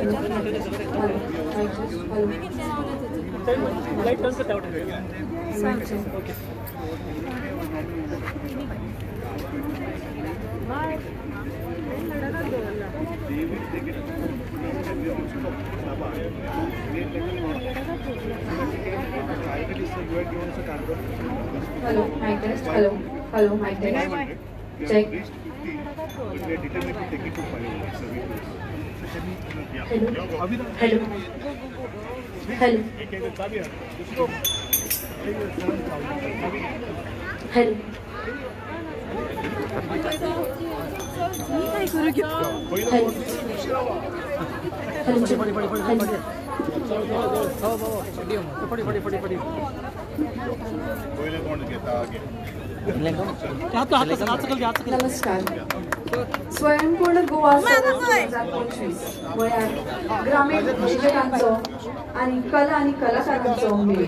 Hello, mic test. Hello, mic test. Check. Hello. नमस्कार. स्वयंपूर्ण गोवा 2025 गोंयांत ग्रामीण उद्योजकांचो आनी कला आनी कलाकारांचो मेळ.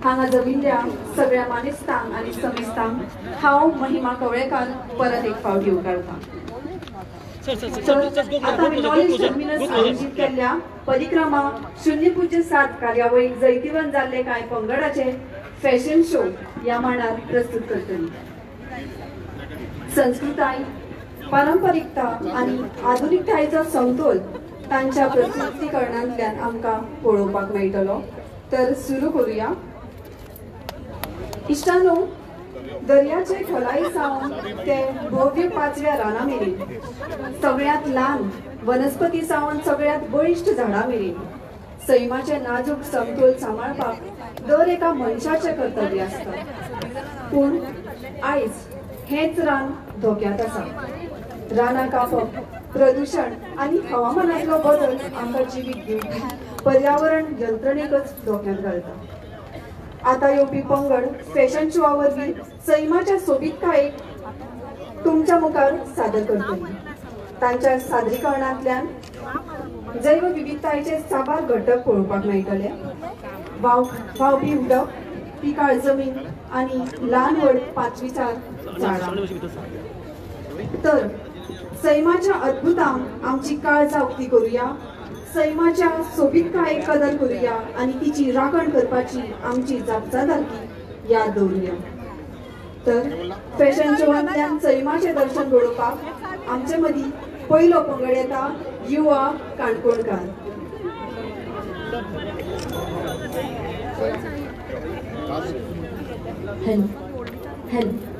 हांगा जमिल्ल्या सगळ्या मानेस्तांक आनी समेस्तांक हांव महिमा कवळेकार परत एक फावट येवकारतां. आता नॉलेज टर्मिनस आयोजीत केल्ल्या परिक्रमा 0.7 कार्यावळीक जैतिवंत जाल्ले कांय पंगडाचे फॅशन शो ह्या मांडार प्रस्तुत करतली. संस्कृताय, पारंपरिकता आनी आधुनिकतायेचो समतोल तांच्या प्रस्तुतीकरणांतल्यान आमकां पळोवपाक मेळटलो. तर सुरू करूया. इश्टानो, दर्याचे खोलाय सावन ते भव्य 5व्या राना मेरेन, सगळ्यात ल्हान वनस्पती सावन सगळ्यात बळिश्ट झाडां मेरेन सैमाचे नाजूक समतोल सांबाळपाक दर एका मनशाचे कर्तव्य आसता. पूण आयज हेच रान धोक्यांत आसा. रानां कापप, प्रदूषण आनी हवामानातलो बदल आमकां जिवीत दिवपी पर्यावरण यंत्रणेकच धोक्यांत घालता. आता येवपी पंगड फॅशन शोआ वरवीं सैमाच्या सोबीतकायेक तुमच्या मुखार सादर करतली. तांच्या सादरीकरणांतल्यान जैव विविधतायेचे साबार घटक पळोवपाक मेळटले. व्हांवपी उदक, पिकाळ जमीन आनी ल्हान व्हड पांचवीचार झाडां. तर सैमाच्या अद्भुतांक आमची काळजा उक्ती करूया. सैमाच्या सोबीतकायेक कदर करूया आनी तिची राखण करपाची आमची जबाबदारी याद दवरुया. तर फॅशन शोवांतल्यान सैमाचे दर्शन घडोवपाक आमचे मदीं पयलो पंगड येता युवा काणकोणकार. हॅलो.